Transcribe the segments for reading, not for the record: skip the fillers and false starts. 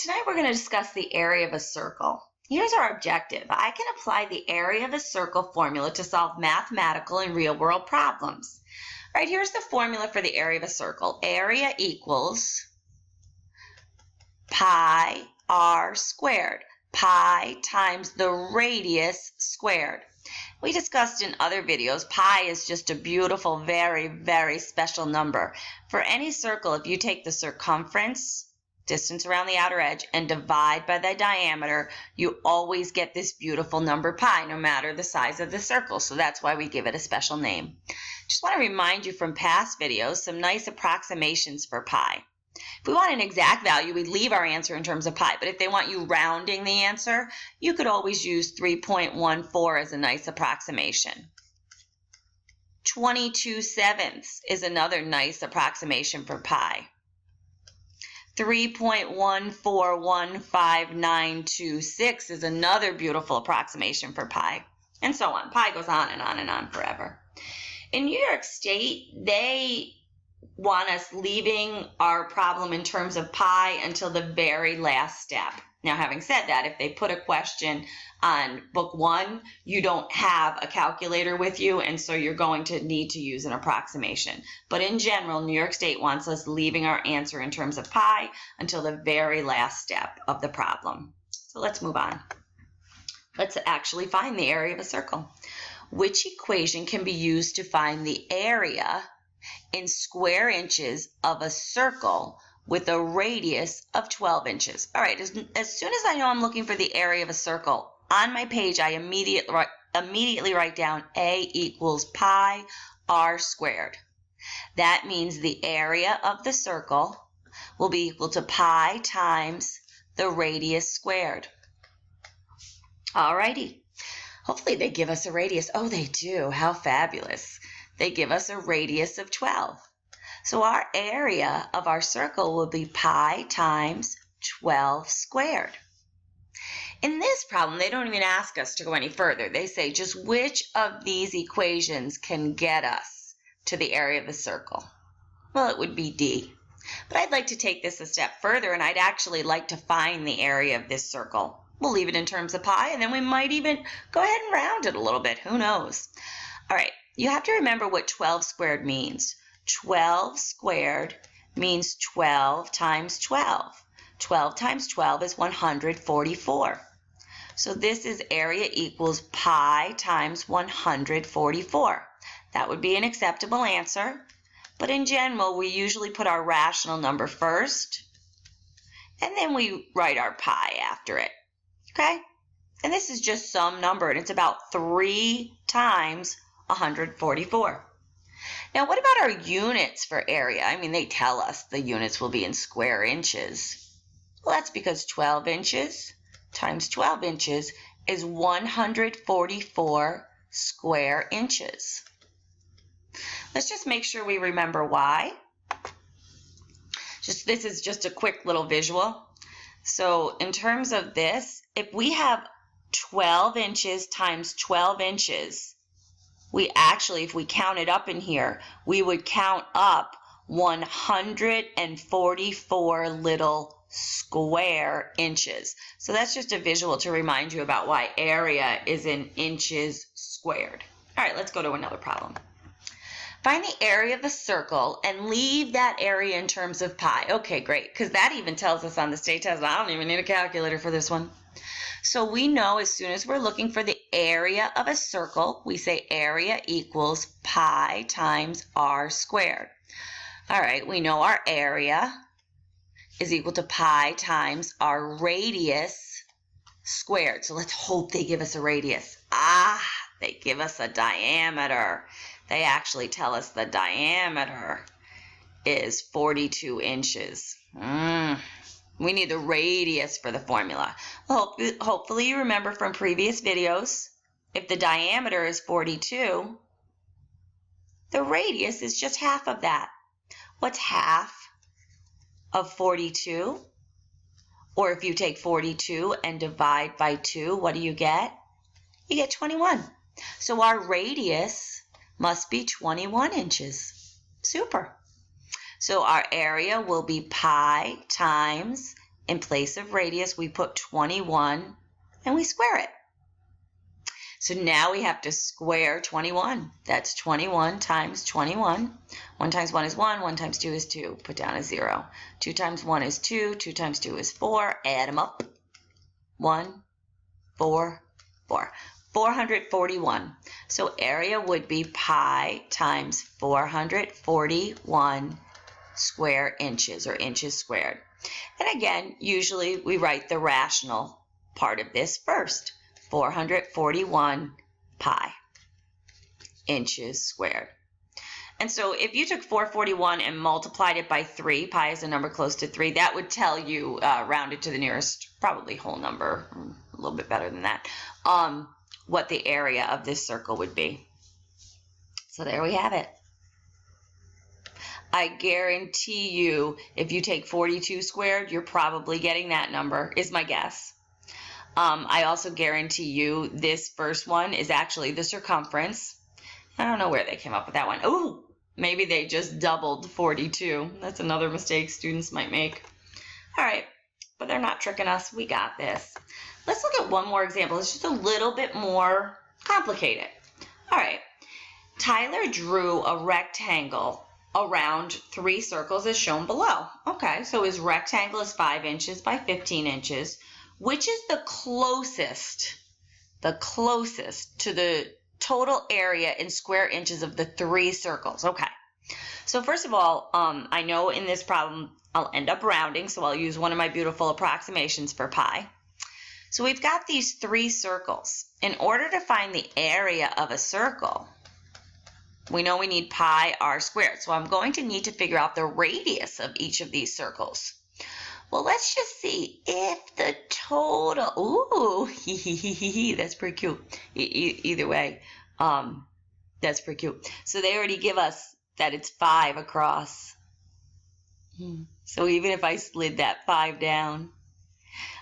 Tonight we're going to discuss the area of a circle. Here's our objective. I can apply the area of a circle formula to solve mathematical and real-world problems. All right, here's the formula for the area of a circle. Area equals pi r squared. Pi times the radius squared. We discussed in other videos, pi is just a beautiful, very, very special number. For any circle, if you take the circumference, distance around the outer edge, and divide by the diameter, you always get this beautiful number pi, no matter the size of the circle. So that's why we give it a special name. Just want to remind you from past videos, some nice approximations for pi. If we want an exact value, we leave our answer in terms of pi. But if they want you rounding the answer, you could always use 3.14 as a nice approximation. 22/7 is another nice approximation for pi. 3.141596 is another beautiful approximation for pi, and so on. Pi goes on and on forever. In New York State, they want us leaving our problem in terms of pi until the very last step. Now, having said that, if they put a question on book 1, you don't have a calculator with you, and so you're going to need to use an approximation. But in general, New York State wants us leaving our answer in terms of pi until the very last step of the problem. So let's move on. Let's actually find the area of a circle. Which equation can be used to find the area in square inches of a circle with a radius of 12 inches. All right, as soon as I know I'm looking for the area of a circle, on my page I immediately write down A equals pi r squared. That means the area of the circle will be equal to pi times the radius squared. All righty. Hopefully they give us a radius. Oh, they do. How fabulous. They give us a radius of 12. So our area of our circle will be pi times 12 squared. In this problem, they don't even ask us to go any further. They say just which of these equations can get us to the area of the circle. Well, it would be D. But I'd like to take this a step further, and I'd actually like to find the area of this circle. We'll leave it in terms of pi, and then we might even go ahead and round it a little bit. Who knows? All right, you have to remember what 12 squared means. 12 squared means 12 times 12. 12 times 12 is 144. So this is area equals pi times 144. That would be an acceptable answer. But in general, we usually put our rational number first, and then we write our pi after it. Okay? And this is just some number, and it's about 3 times 144. Now, what about our units for area? I mean, they tell us the units will be in square inches. Well, that's because 12 inches times 12 inches is 144 square inches. Let's just make sure we remember why. This is just a quick little visual. So in terms of this, if we have 12 inches times 12 inches, we actually, if we count it up in here, we would count up 144 little square inches. So that's just a visual to remind you about why area is in inches squared. All right, let's go to another problem. Find the area of the circle and leave that area in terms of pi. Okay, great, because that even tells us on the state test. I don't even need a calculator for this one. So we know as soon as we're looking for the area of a circle, we say area equals pi times r squared. All right, we know our area is equal to pi times our radius squared. So let's hope they give us a radius. They give us a diameter. They actually tell us the diameter is 42 inches. We need the radius for the formula. Well, hopefully you remember from previous videos, if the diameter is 42, the radius is just half of that. What's half of 42? Or if you take 42 and divide by 2, what do you get? You get 21. So our radius must be 21 inches. Super. So our area will be pi times In place of radius, we put 21 and we square it. So now we have to square 21. That's 21 times 21. 1 times 1 is 1, 1 times 2 is 2. Put down a 0. 2 times 1 is 2, 2 times 2 is 4. Add them up. 1, 4, 4. 441. So area would be pi times 441 square inches, or inches squared. And again, usually we write the rational part of this first. 441 pi inches squared. And so if you took 441 and multiplied it by 3, pi is a number close to 3, that would tell you, rounded to the nearest probably whole number, a little bit better than that, what the area of this circle would be. So there we have it. I guarantee you, if you take 42 squared, you're probably getting that number, is my guess. I also guarantee you this first one is actually the circumference. I don't know where they came up with that one. Oh, maybe they just doubled 42. That's another mistake students might make. All right, but they're not tricking us. We got this. Let's look at one more example. It's just a little bit more complicated. All right, Tyler drew a rectangle around 3 circles as shown below. Okay, so his rectangle is 5 inches by 15 inches. Which is the closest to the total area in square inches of the 3 circles? Okay, so first of all, I know in this problem I'll end up rounding, so I'll use one of my beautiful approximations for pi. So we've got these 3 circles. In order to find the area of a circle, we know we need pi r squared. So I'm going to need to figure out the radius of each of these circles. Well, let's just see if the total, ooh, that's pretty cute. Either way, that's pretty cute. So they already give us that it's 5 across. So even if I slid that 5 down,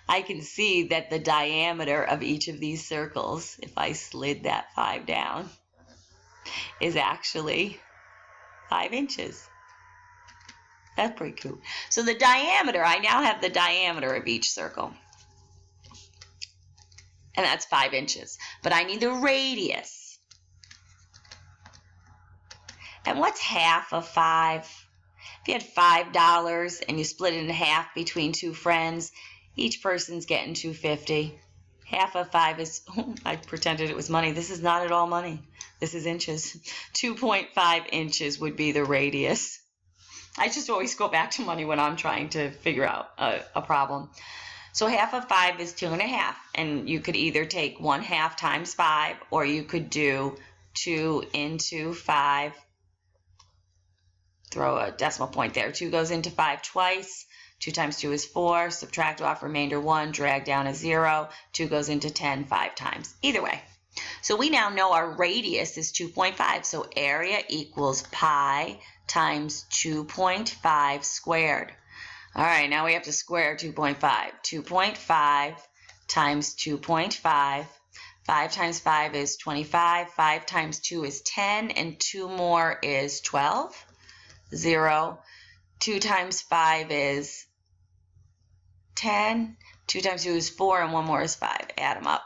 I can see that the diameter of each of these circles, if I slid that 5 down, is actually 5 inches. That's pretty cool. So the diameter, I now have the diameter of each circle. And that's 5 inches. But I need the radius. And what's half of 5? If you had $5 and you split it in half between 2 friends, each person's getting $2.50. Half of 5 is, I pretended it was money. This is not at all money. This is inches. 2.5 inches would be the radius. I just always go back to money when I'm trying to figure out a problem. So half of 5 is 2.5, and you could either take 1/2 times 5, or you could do 2 into 5. Throw a decimal point there. 2 goes into 5 twice. 2 times 2 is 4. Subtract off remainder 1. Drag down a 0. 2 goes into 10 5 times. Either way. So we now know our radius is 2.5. So area equals pi times 2.5 squared. All right, now we have to square 2.5. 2.5 times 2.5. 5 times 5 is 25. 5 times 2 is 10. And 2 more is 12. 0. 2 times 5 is 10. 2 times 2 is 4. And 1 more is 5. Add them up.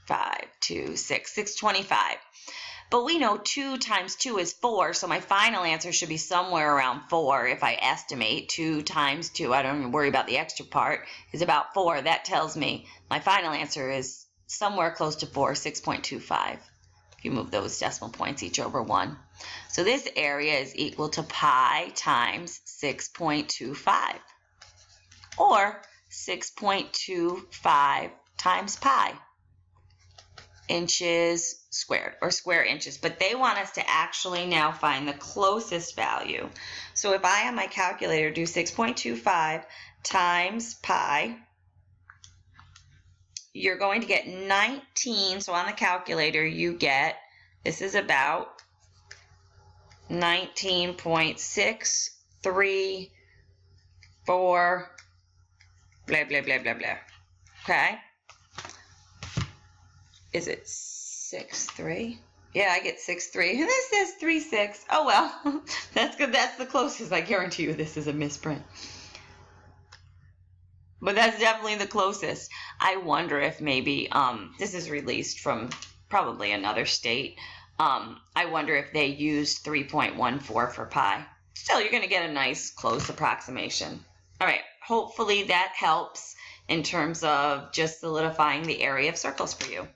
5, 2, 6. 625. But we know 2 times 2 is 4, so my final answer should be somewhere around 4 if I estimate. 2 times 2, I don't even worry about the extra part, is about 4. That tells me my final answer is somewhere close to 4, 6.25. If you move those decimal points each over 1. So this area is equal to pi times 6.25, or 6.25 times pi. Inches squared, or square inches, but they want us to actually now find the closest value. So if I on my calculator do 6.25 times pi, you're going to get 19. So on the calculator you get, this is about 19.634 blah blah blah blah blah. Okay, is it 6.3? Yeah, I get 6.3. And this says 3.6. Oh well, that's good. That's the closest. I guarantee you this is a misprint. But that's definitely the closest. I wonder if maybe this is released from probably another state. I wonder if they used 3.14 for pi. Still, you're going to get a nice close approximation. All right, hopefully that helps in terms of just solidifying the area of circles for you.